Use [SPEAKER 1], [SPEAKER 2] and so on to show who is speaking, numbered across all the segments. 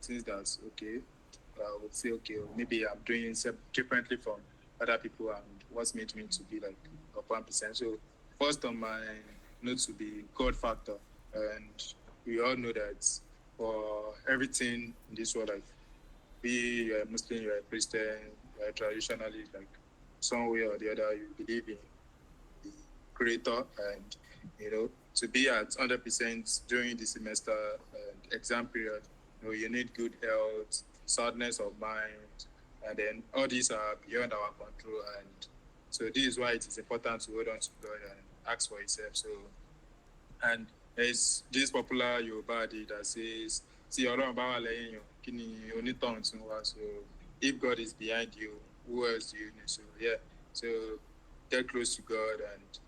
[SPEAKER 1] things that, okay, I would say, okay, maybe I'm doing differently from other people and what's made me to be like top 1%. So first on my note to be God factor. And we all know that for everything in this world, like be you're a Muslim, you're a Christian, you're traditionally like some way or the other, you believe in the creator, and to be at 100% during the semester and exam period, you need good health, soundness of mind, and then all these are beyond our control. And so this is why it is important to hold on to God and ask for yourself. So, and there's this popular Yoruba adage that says, "See, Ọlọ́run bá wà lẹ́yìn yàn, kí ni onítọ̀hún tún wá?" So if God is behind you, who else do you need? So yeah, so get close to God. And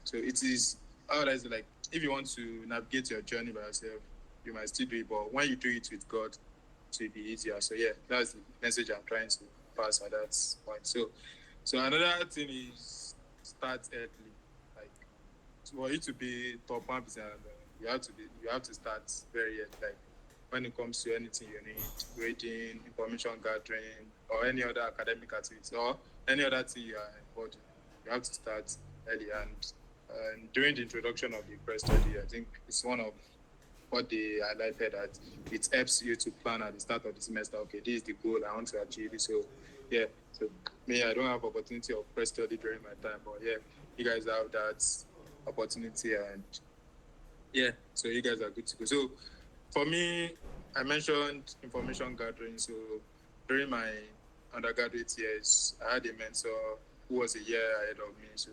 [SPEAKER 1] so it is, how would I say, like, if you want to navigate your journey by yourself, you might still do it, but when you do it with God, it will be easier. So yeah, that's the message I'm trying to pass at that point. So another thing is start early. Like, for you to be top 1%, you have to start very early. Like, when it comes to anything you need, grading, information gathering, or any other academic activities, or any other thing you are involved in, you have to start early. And during the introduction of the CrestStudy, I think it's one of what they highlighted, that it helps you to plan at the start of the semester. Okay, this is the goal I want to achieve. So yeah, so me, I don't have opportunity of CrestStudy during my time, but yeah, you guys have that opportunity, and yeah, so you guys are good to go. So for me, I mentioned information gathering. So during my undergraduate years, I had a mentor who was a year ahead of me. So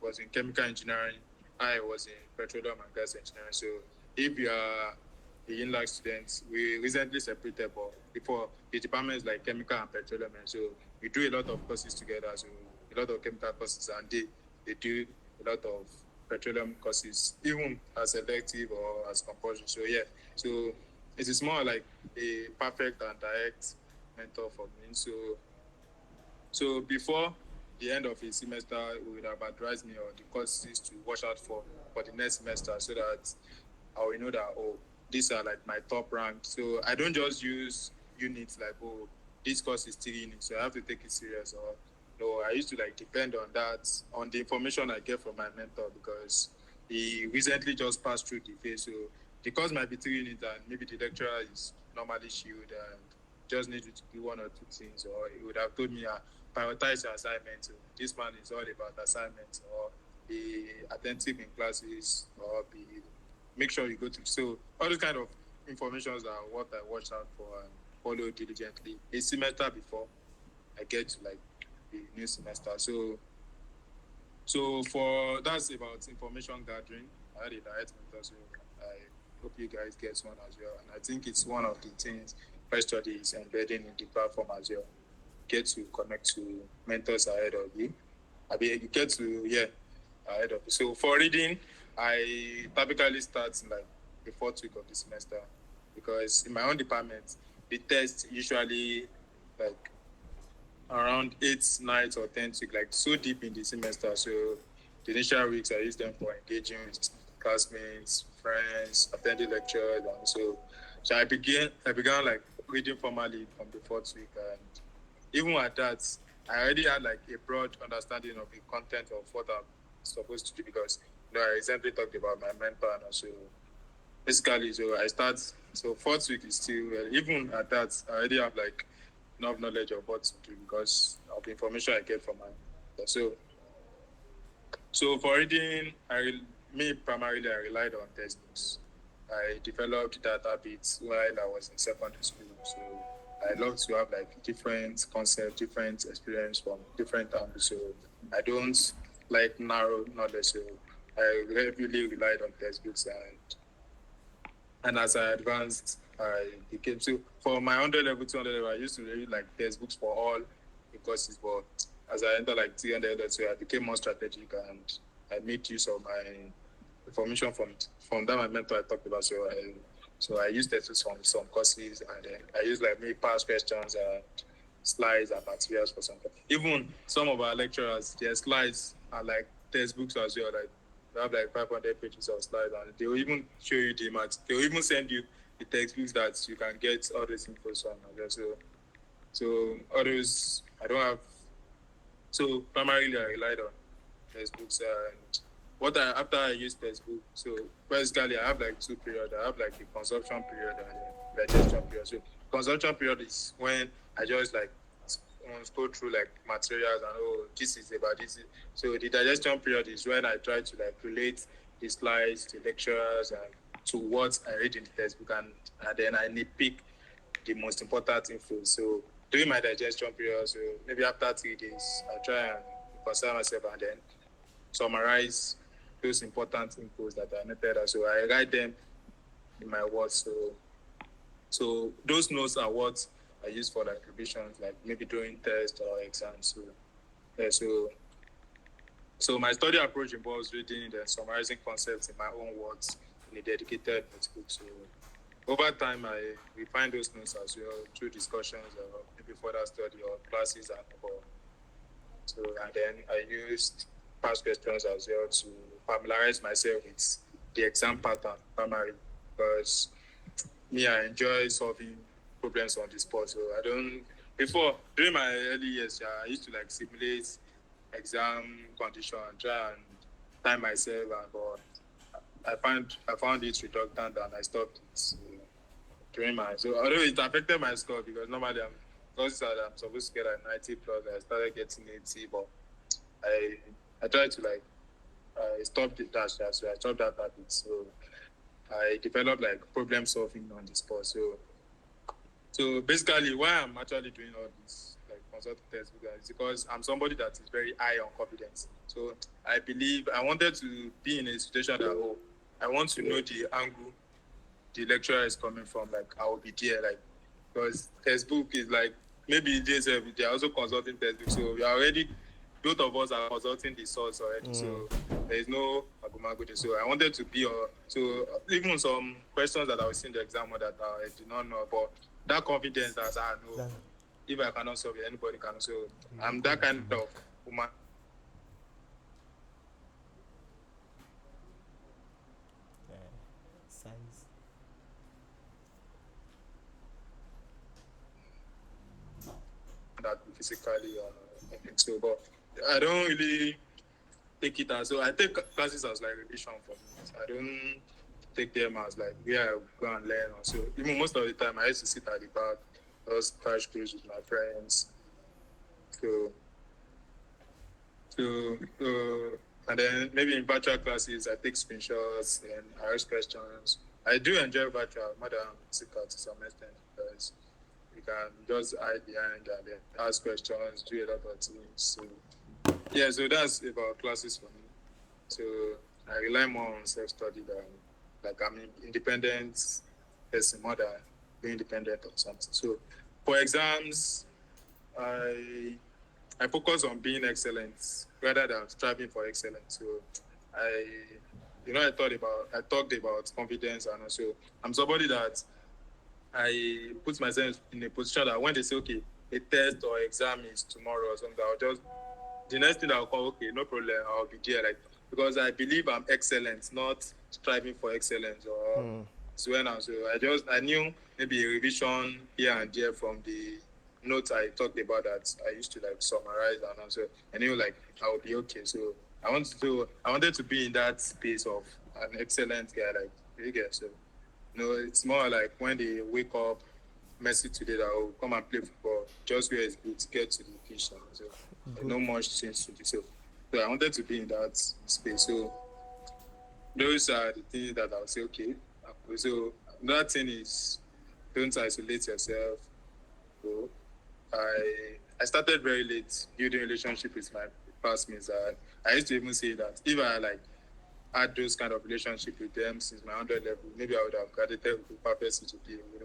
[SPEAKER 1] was in chemical engineering. I was in petroleum and gas engineering. So if you are a UNLAG student, we recently separated, but before the department is like chemical and petroleum. And so we do a lot of courses together. So a lot of chemical courses, and they do a lot of petroleum courses, even as elective or as compulsory. So yeah, so it is more like a perfect and direct mentor for me. So before the end of a semester, he would have advised me on the courses to watch out for the next semester, so that I will know that, oh, these are like my top ranked. So I don't just use units like, oh, this course is 3 units, so I have to take it serious. Or no, I used to like depend on that, on the information I get from my mentor, because he recently just passed through the phase. So the course might be 3 units, and maybe the lecturer is normally chilled and just need you to do 1 or 2 things, or he would have told me, prioritize your assignments. So this man is all about assignments, or be attentive in classes, or make sure you go to. So all those kind of informations are what I watch out for and follow diligently a semester before I get to like the new semester. So for that's about information gathering. I had a direct mentor, so I hope you guys get one as well. And I think it's one of the things CrestStudy is embedding in the platform as well. Get to connect to mentors ahead of you. You get to ahead of you. So for reading, I typically start in like the 4th week of the semester, because in my own department, the test usually like around 8th, 9th, or 10th week, like so deep in the semester. So the initial weeks I use them for engaging with classmates, friends, attending lectures, and so I began like reading formally from the 4th week. And even at that, I already had like a broad understanding of the content of what I'm supposed to do, because I recently talked about my mentor, and also basically, so I start. So 4th week is still, even at that, I already have like enough knowledge of what to do because of the information I get from my mentor. So for reading, primarily I relied on textbooks. I developed that habit while I was in secondary school. So I love to have like different concepts, different experience from different angles. So I don't like narrow knowledge. So I heavily relied on textbooks, and as I advanced, I became, so for my 100 level, 200 level, I used to read like textbooks for all the courses. But as I entered like 300 level, so I became more strategic, and I made use of my information from that my mentor I talked about. So I used textbooks from some courses, and then I used like maybe past questions and slides and materials for some. Even some of our lecturers, their slides are like textbooks as well. Like they have like 500 pages of slides, and they will even show you the math. They will even send you the textbooks that you can get all those info on. So all those I don't have. So primarily I relied on textbooks and after I use textbook. So basically I have like two periods. I have like the consumption period and the digestion period. So consumption period is when I just like go through like materials and this is about this. So the digestion period is when I try to like relate the slides, the lectures, and to what I read in the textbook, and then I nitpick the most important info. So during my digestion period, so maybe after 3 days, I try and concern myself and then summarize those important infos that I noted. So I write them in my words. So those notes are what I use for like revisions, like maybe during tests or exams. So my study approach involves reading and summarizing concepts in my own words in a dedicated notebook. So over time, I refine those notes as well through discussions or maybe further study or classes and all. So and then I used past questions as well to familiarize myself with the exam pattern primarily, because me, I enjoy solving problems on the spot. So I don't during my early years, I used to like simulate exam condition and try and time myself, but I found it reductant and I stopped it. So although it affected my score because normally I'm supposed to get like 90 plus, I started getting 80, but I tried to like I stopped it that, so I stopped that habit. So I developed like problem solving on the spot. So basically, why I'm actually doing all this like consulting tests is because I'm somebody that is very high on confidence. So I believe I wanted to be in a situation that I want to know the angle the lecturer is coming from. Like I will be there, like because textbook is like maybe they're also consulting textbook. So we are already both of us are consulting the source already. So there is no magumagude. So I wanted to be so even some questions that I was in the exam that I did not know, but that confidence that I know if I cannot solve it, anybody can. So I'm that kind of woman.
[SPEAKER 2] Size.
[SPEAKER 1] That physically so, but I don't really take it as so. I take classes as like revision for me. I don't take them as like where I go and learn. So even most of the time, I used to sit at the back, just crash course with my friends. So and then maybe in virtual classes, I take screenshots and I ask questions. I do enjoy virtual more than physical to some extent because you can just hide behind and then ask questions, do a lot of things. So yeah, so that's about classes for me. So I rely more on self-study than like I'm an independent person more than being independent or something. So for exams, I focus on being excellent rather than striving for excellence. So I I talked about confidence, and also I'm somebody that I put myself in a position that when they say okay, a test or exam is tomorrow or something, I'll just the next thing I'll call, okay, no problem, I'll be there, like because I believe I'm excellent, not striving for excellence or so when so I knew maybe a revision here and there from the notes I talked about that I used to like summarize, and also I knew like I would be okay. So I wanted to be in that space of an excellent guy, like you get. So it's more like when they wake up Messi today that will come and play football just where it's good to get to the pitch. So there's no much change to do. So I wanted to be in that space. So those are the things that I'll say, okay. So another thing is don't isolate yourself. So I started very late building relationship with my classmates. I used to even say that if I like had those kind of relationship with them since my 100 level, maybe I would have graduated with a perfect CGPA.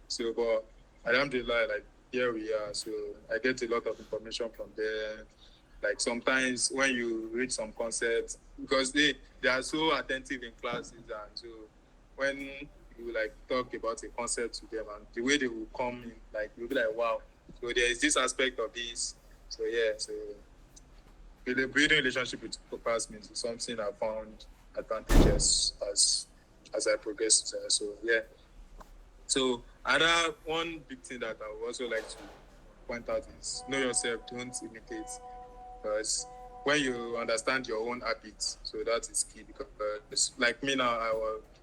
[SPEAKER 1] So, but alhamdulillah, like here we are. So I get a lot of information from there. Like sometimes when you read some concepts, because they are so attentive in classes, and so when you like talk about a concept to them and the way they will come in, like you'll be like, wow. So there is this aspect of this. So yeah, so building relationship with classmates is something I found advantageous as I progressed. So yeah. So another one big thing that I would also like to point out is know yourself, don't imitate. Because when you understand your own habits, so that is key. Because like me now,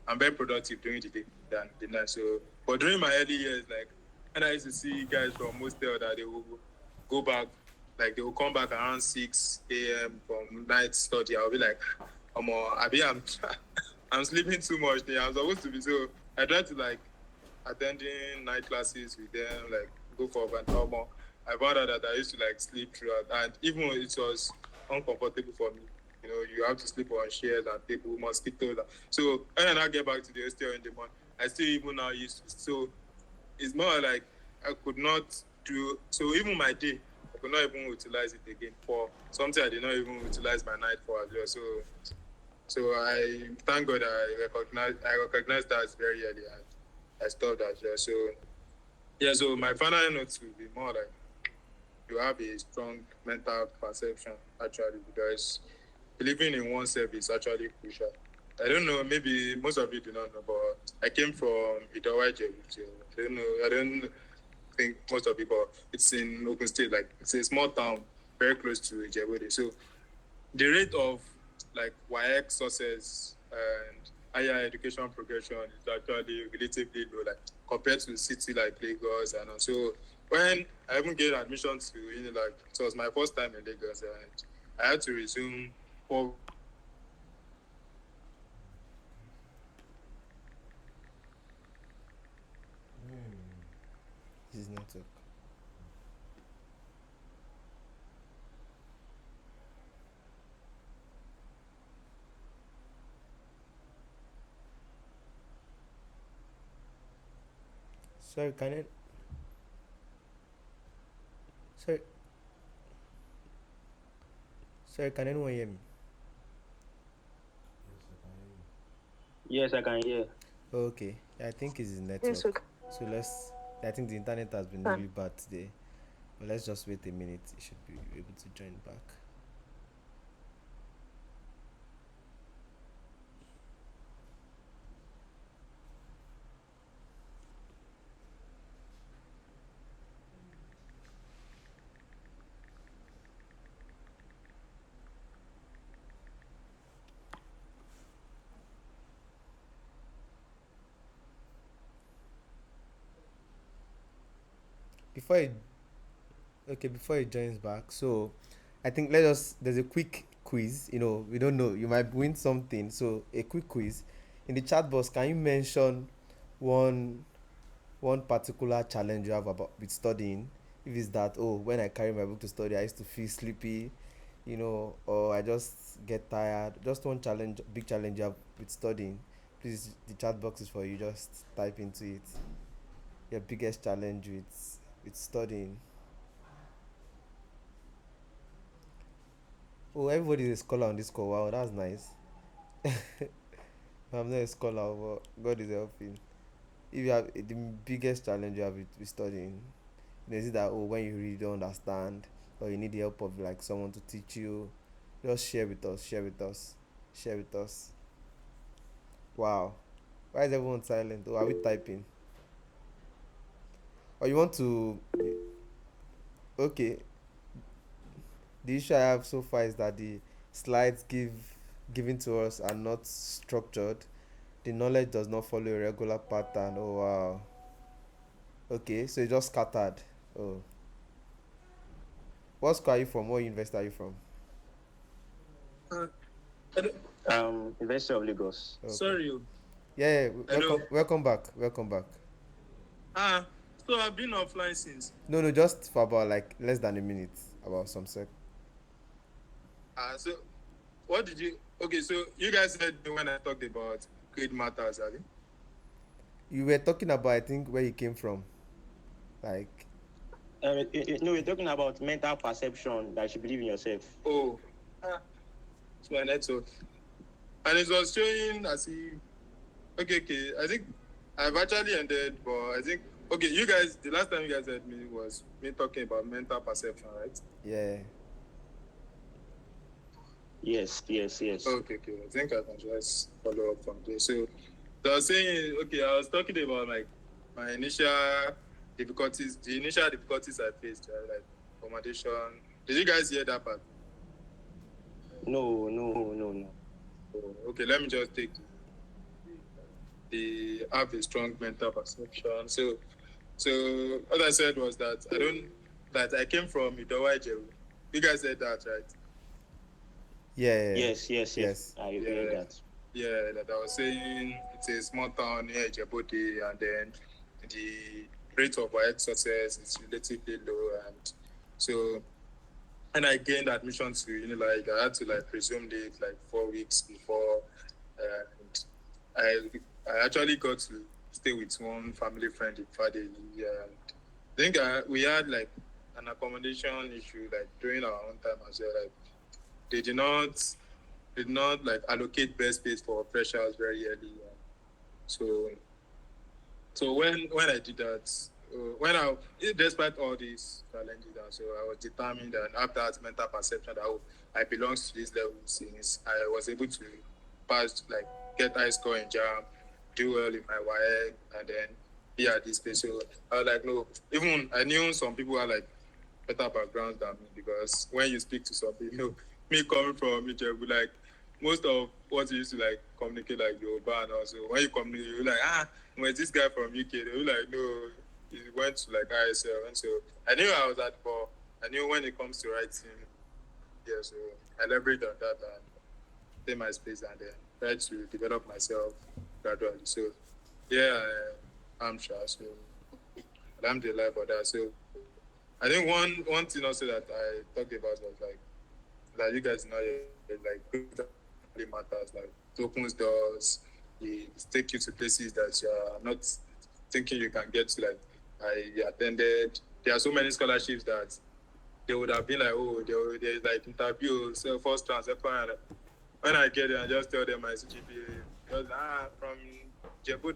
[SPEAKER 1] I'm very productive during the day than the night. So, but during my early years, like, and I used to see guys from hostel that they will go back, like they will come back around 6 a.m. from night study. I'll be like, I'm I'm sleeping too much. I'm supposed to be. So I try to like attending night classes with them, like go for an hour. I found out that I used to like sleep throughout, and even though it was uncomfortable for me, you have to sleep on chairs and table, mosquitoes. So when I now get back to the hostel in the morning, I still even now used to. So it's more like I could not do. So even my day, I could not even utilize it again for something I did not even utilize my night for as well. So I thank God I recognized that very early and I stopped that. Yeah. So yeah, so my final note will be more like you have a strong mental perception actually because believing in oneself is actually crucial. I don't know, maybe most of you do not know, but I came from Idawa, Jebu. I don't think most of people, it's in Ogun State, like it's a small town very close to Ijebu. So the rate of like YX success and higher education progression is actually relatively low, like compared to city like Lagos. And so when I even get admission to like it was my first time in Lagos and I had to resume for
[SPEAKER 2] This is network. Sorry, can it? Sorry, sorry, can anyone hear me?
[SPEAKER 3] Yes, I can hear.
[SPEAKER 2] Okay, I think it's his network.
[SPEAKER 4] Yes, okay.
[SPEAKER 2] So let's. I think the internet has been really bad today, but let's just wait a minute. He should be able to join back. Before he, okay, before he joins back, so I think let us. There's a quick quiz. We don't know. You might win something. So a quick quiz. In the chat box, can you mention one one particular challenge you have about with studying? If it's that, oh, when I carry my book to study, I used to feel sleepy, or I just get tired. Just one challenge, big challenge you have with studying. Please, the chat box is for you. Just type into it. Your biggest challenge with studying. Oh, everybody is a scholar on this call. Wow, that's nice. I'm not a scholar, but God is helping. If you have the biggest challenge you have with studying, is it that, oh, when you really don't understand or you need the help of like someone to teach you, just share with us, share with us, share with us. Wow, why is everyone silent? Oh, are we typing? Or you want to? Okay, the issue I have so far is that the slides given to us are not structured. The knowledge does not follow a regular pattern. Oh wow. Okay, so it just scattered. Oh, what school are you from? What university are you from?
[SPEAKER 1] uh,
[SPEAKER 3] University of Lagos.
[SPEAKER 2] Okay.
[SPEAKER 1] sorry.
[SPEAKER 2] Yeah,
[SPEAKER 1] Hello.
[SPEAKER 2] welcome back. Welcome back.
[SPEAKER 1] So I've been offline since.
[SPEAKER 2] No, just for about like less than a minute, about some sec.
[SPEAKER 1] So what did you? Okay, so you guys said when I talked about grade matters, have you?
[SPEAKER 2] You were talking about, I think, where you came from, like.
[SPEAKER 3] No, we're talking about mental perception that you believe in yourself.
[SPEAKER 1] Oh, it's my network, and it was showing as if. Okay. I think I've actually ended, but I think okay. You guys, the last time you guys heard me was me talking about mental perception, right?
[SPEAKER 2] Yeah.
[SPEAKER 3] Yes.
[SPEAKER 1] Okay. I think I can just follow up from there. So I was saying, okay, I was talking about like my initial the initial difficulties I faced, like accommodation. Did you guys hear that part?
[SPEAKER 3] No, no, no, no.
[SPEAKER 1] Oh, okay, let me just take the have a strong mental perception. So what I said was that I came from Idowa Ijebu. You guys said that, right?
[SPEAKER 2] Yeah,
[SPEAKER 3] Yes, yes, yes.
[SPEAKER 2] yes.
[SPEAKER 3] I heard
[SPEAKER 1] Yeah,
[SPEAKER 3] that.
[SPEAKER 1] yeah. That I was saying it's a small town near Djibouti, and then the rate of work success is relatively low, and so when I gained admission to like I had to like resume it like 4 weeks before, and I I actually got to stay with one family friend in Fadeli. And I think we had like an accommodation issue like during our own time as well. Like they did not like allocate best space for freshers very early. So when I did that, when I despite all these challenges, and so I was determined and have that mental perception that I belong to this level since I was able to pass like get high score in jam, do well in my YA, and then be at this place. So I was like, no, even I knew some people are like better backgrounds than me because when you speak to some people, me coming from Ijebu, like most of what you used to like communicate like Yoruba and also when you communicate, you're like, where's this guy from UK? They were like, no, he went to like ISL. And so I knew I was at, but I knew when it comes to writing, yeah, so I leveraged on that and take my space and then try to develop myself gradually. So yeah, I'm sure. So alhamdulillah for that. So I think one thing also that I talked about was like that you guys know like really matters. Like it opens doors, it take you to places that you are not thinking you can get to. Like I attended, there are so many scholarships that they would have been like, oh, they like interview, so first round, second round. When I get there, I just tell them my CGPA. Just from Jebu,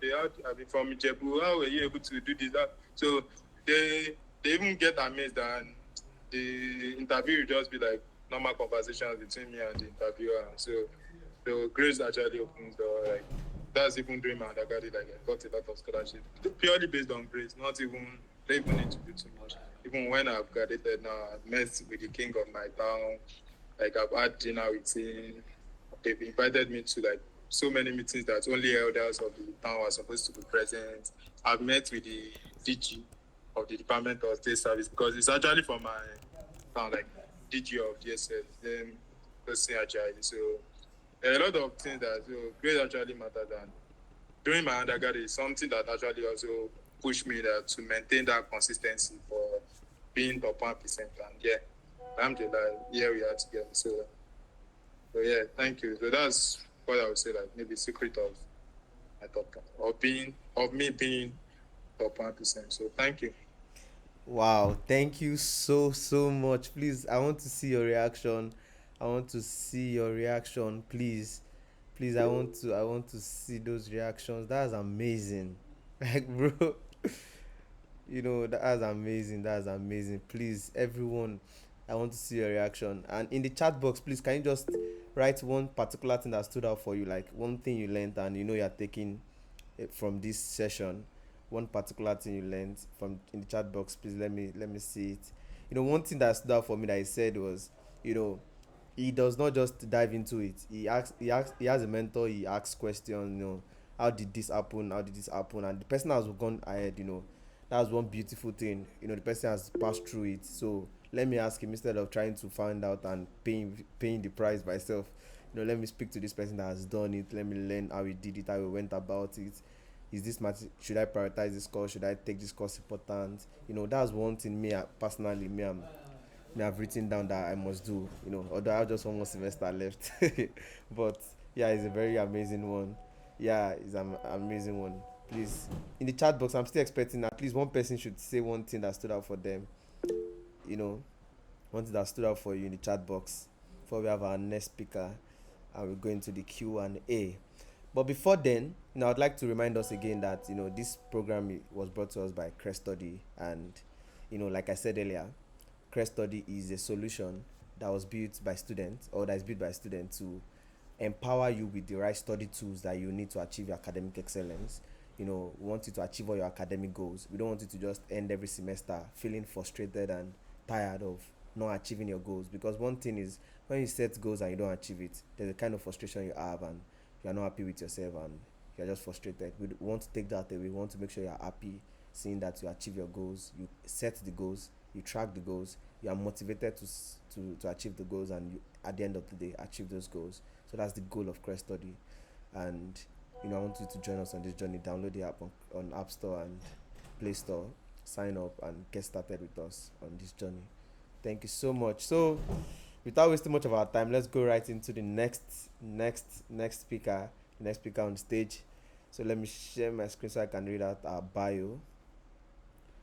[SPEAKER 1] I mean from Jebu, how were you able to do this? That? So they even get amazed and the interview will just be like normal conversations between me and the interviewer. So grace actually opens door. Like that's even during my undergraduate, like I got a lot of scholarship purely based on grace, not even they even need to do too much. Even when I've graduated now, I've met with the king of my town. Like I've had dinner with him. They've invited me to like so many meetings that only elders of the town are supposed to be present. I've met with the DG of the Department of State Service because it's actually from my town, like DG of DSS, then Tosin Ajayi. So there are a lot of things that grade actually matters. And during my undergrad, it's something that actually also pushed me that to maintain that consistency for being top 1%. And yeah, alhamdulillah, here we are together. So yeah, thank you. So that's what I would say, like maybe secret of my top of me being top 1%. So thank you.
[SPEAKER 2] Wow, thank you so much. Please, I want to see your reaction. I want to see your reaction, please. Please, I want to see those reactions. That's amazing. Like, bro, that's amazing. That's amazing. Please, everyone, I want to see your reaction. And in the chat box, please, can you just write one particular thing that stood out for you, like one thing you learned and you're taking from this session, one particular thing you learned from in the chat box. Please let me see it. One thing that stood out for me that he said was, you know he does not just dive into it. He has a mentor. He asks questions. How did this happen? How did this happen? And the person has gone ahead. That's one beautiful thing. The person has passed through it. So let me ask him, instead of trying to find out and paying the price myself. Let me speak to this person that has done it. Let me learn how he did it, how he went about it. Is this matter? Should I prioritize this course? Should I take this course important? That's one thing personally, I've written down that I must do. Although I have just one more semester left, but yeah, it's a very amazing one. Yeah, it's an amazing one. Please, in the chat box, I'm still expecting at least one person should say one thing that stood out for them. You know, One thing that stood out for you in the chat box before we have our next speaker and we go into the Q&A. But before then, I'd like to remind us again that this program was brought to us by CrestStudy, and like I said earlier, CrestStudy is a solution that was built by students, or that is built by students, to empower you with the right study tools that you need to achieve your academic excellence. we want you to achieve all your academic goals. We don't want you to just end every semester feeling frustrated and tired of not achieving your goals. Because one thing is, when you set goals and you don't achieve it, there's a kind of frustration you have, and you're not happy with yourself, and you're just frustrated. We want to take that away. We want to make sure you're happy seeing that you achieve your goals, you set the goals, you track the goals, you are motivated to achieve the goals, and you, at the end of the day, achieve those goals. So that's the goal of CrestStudy. And I want you to join us on this journey. Download the app on App Store and Play Store, sign up and get started with us on this journey. Thank you so much. So without wasting much of our time, let's go right into the next speaker on stage. So let me share my screen so I can read out our bio.